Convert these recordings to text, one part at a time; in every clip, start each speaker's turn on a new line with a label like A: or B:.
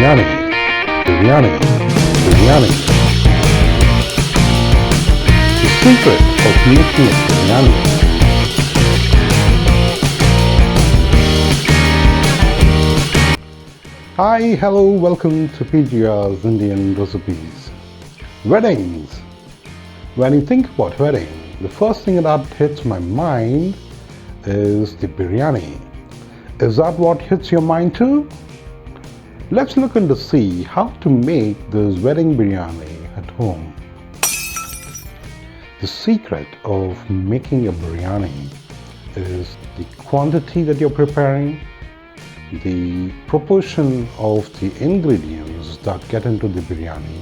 A: Biryani, Biryani, Biryani. The secret of making a biryani. Hi, hello, welcome to PGR's Indian Recipes. Weddings. When you think about wedding, the first thing that hits my mind is the biryani. Is that what hits your mind too? Let's look and see how to make this wedding biryani at home. The secret of making a biryani is the quantity that you're preparing, the proportion of the ingredients that get into the biryani,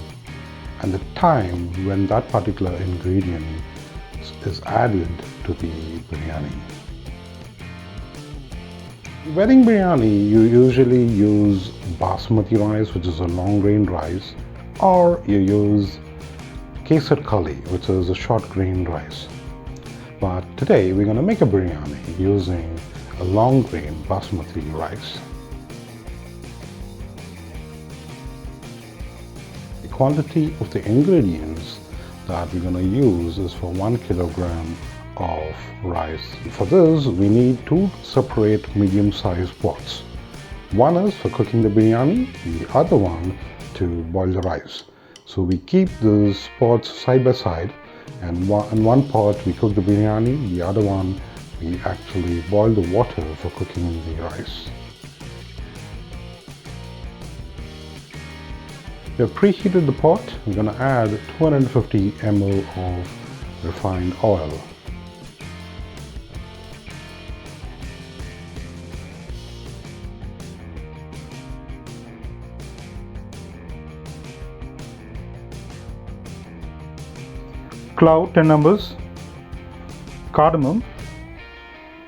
A: and the time when that particular ingredient is added to the biryani. Wedding biryani, you usually use Basmati rice, which is a long grain rice, or you use kesar kali, which is a short grain rice. But today we're going to make a biryani using a long grain Basmati rice. The quantity of the ingredients that we're going to use is for 1 kilogram of rice. For this we need 2 separate medium-sized pots. One is for cooking the biryani, the other one to boil the rice. So we keep these pots side by side, and in one pot we cook the biryani, the other one we actually boil the water for cooking the rice. We have preheated the pot. We're going to add 250 ml of refined oil. Clove 10 numbers, cardamom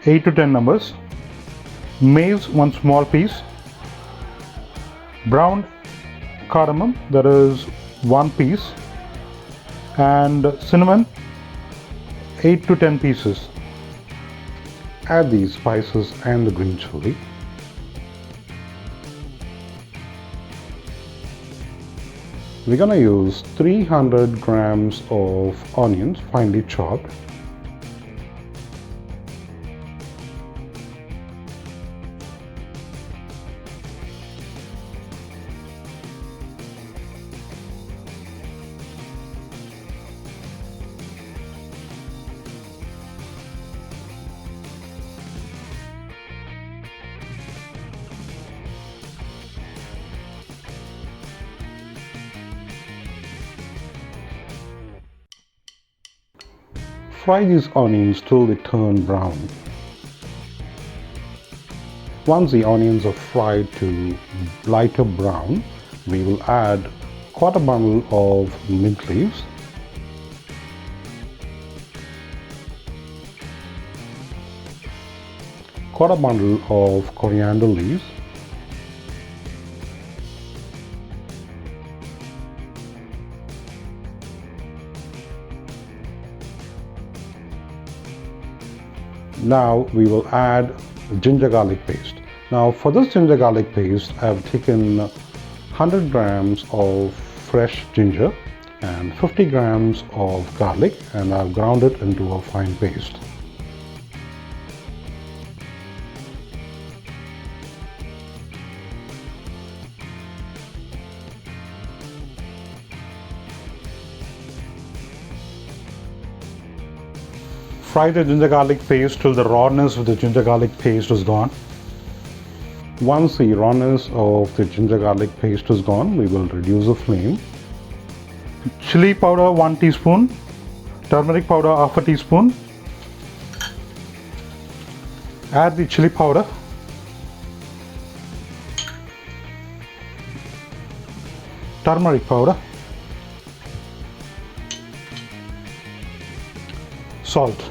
A: 8 to 10 numbers, mace 1 small piece, brown cardamom, that is 1 piece, and cinnamon 8 to 10 pieces. Add these spices and the green chili. We're going to use 300 grams of onions, finely chopped. Fry these onions till they turn brown. Once the onions are fried to lighter brown, we will add quarter bundle of mint leaves, quarter bundle of coriander leaves, now we will add ginger garlic paste. Now for this ginger garlic paste, I have taken 100 grams of fresh ginger and 50 grams of garlic, and I've ground it into a fine paste. Fry the ginger garlic paste till the rawness of the ginger garlic paste is gone. Once the rawness of the ginger garlic paste is gone, we will reduce the flame. Chili powder 1 teaspoon, turmeric powder 1/2 teaspoon. Add the chili powder. Turmeric powder. Salt.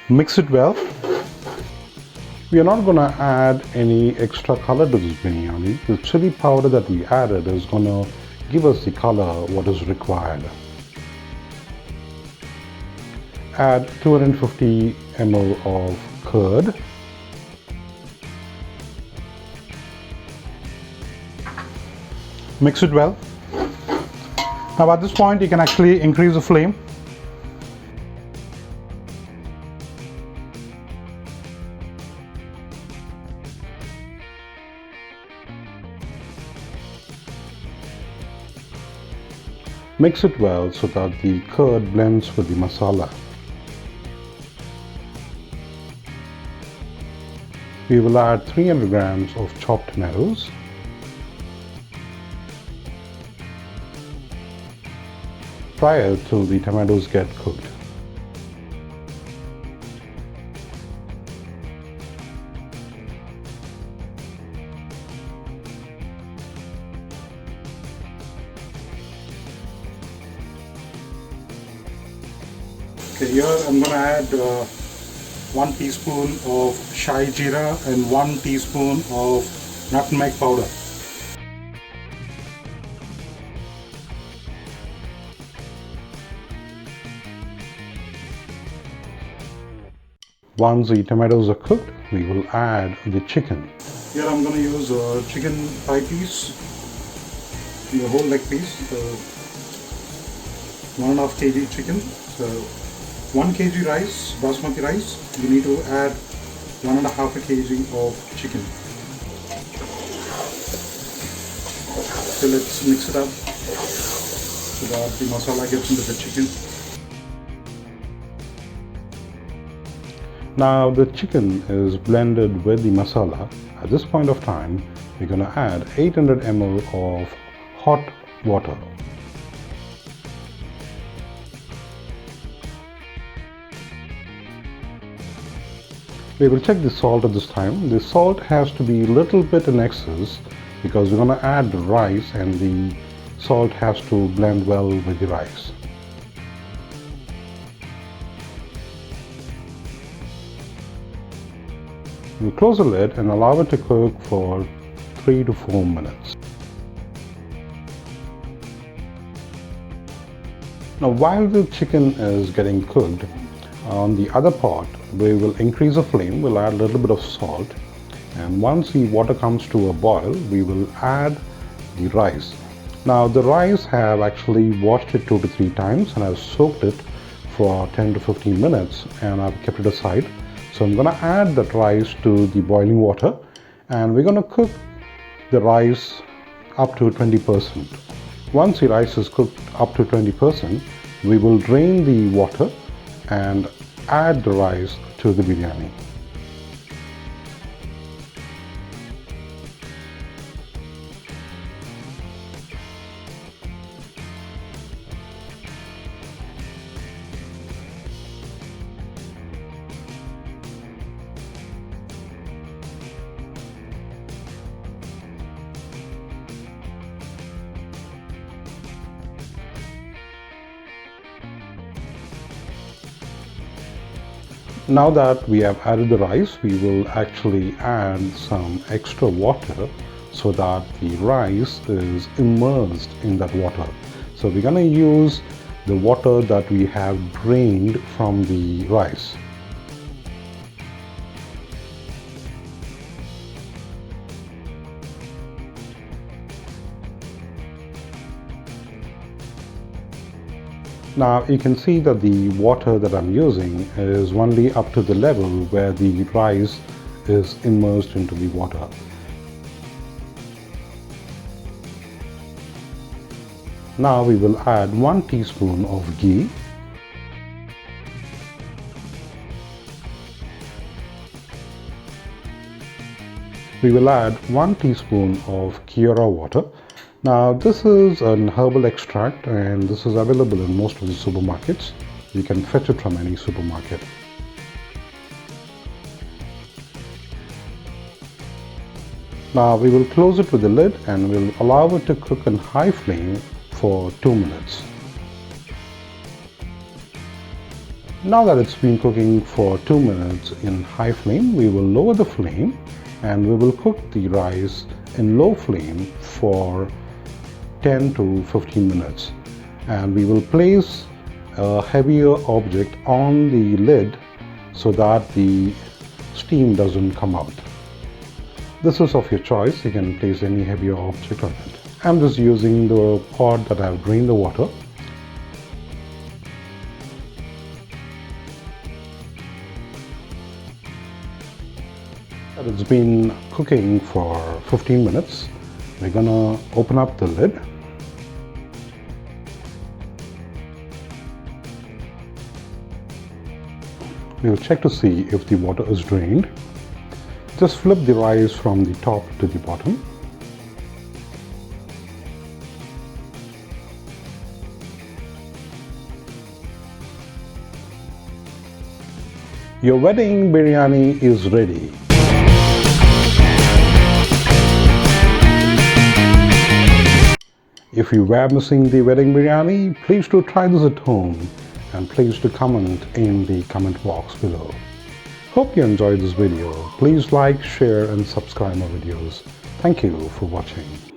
A: Mix it well. We are not going to add any extra color to this biryani. The chili powder that we added is going to give us the color what is required. Add 250 ml of curd. Mix it well. Now at this point you can actually increase the flame. Mix it well so that the curd blends with the masala. We will add 300 grams of chopped tomatoes. Fry it till the tomatoes get cooked. Okay, here I'm going to add 1 teaspoon of Shai Jeera and 1 teaspoon of nutmeg powder. Once the tomatoes are cooked, we will add the chicken. Here I'm going to use a chicken thigh piece, the whole leg piece, 1.5 kg chicken. So 1 kg rice, Basmati rice, you need to add 1.5 kg of chicken. So let's mix it up so that the masala gets into the chicken. Now the chicken is blended with the masala. At this point of time, we're going to add 800 ml of hot water. We will check the salt at this time. The salt has to be a little bit in excess because we're going to add the rice and the salt has to blend well with the rice. We'll close the lid and allow it to cook for 3 to 4 minutes. Now while the chicken is getting cooked, on the other pot we will increase the flame, we'll add a little bit of salt, and once the water comes to a boil we will add the rice. Now the rice have actually washed it 2 to 3 times and I've soaked it for 10 to 15 minutes and I've kept it aside. So I'm going to add that rice to the boiling water and we're going to cook the rice up to 20%. Once the rice is cooked up to 20%, we will drain the water and add the rice to the biryani. Now that we have added the rice, we will actually add some extra water so that the rice is immersed in that water. So we're going to use the water that we have drained from the rice. Now you can see that the water that I'm using is only up to the level where the rice is immersed into the water. Now we will add 1 teaspoon of ghee. We will add 1 teaspoon of keora water. Now this is an herbal extract and this is available in most of the supermarkets. You can fetch it from any supermarket. Now we will close it with the lid and we'll allow it to cook on high flame for 2 minutes. Now that it's been cooking for 2 minutes in high flame, we will lower the flame and we will cook the rice in low flame for 10 to 15 minutes, and we will place a heavier object on the lid so that the steam doesn't come out. This is of your choice, you can place any heavier object on it. I'm just using the pot that I've drained the water. It's been cooking for 15 minutes. We're gonna open up the lid. We'll check to see if the water is drained. Just flip the rice from the top to the bottom. Your wedding biryani is ready. If you were missing the wedding biryani, please do try this at home and please do comment in the comment box below. Hope you enjoyed this video. Please like, share and subscribe my videos. Thank you for watching.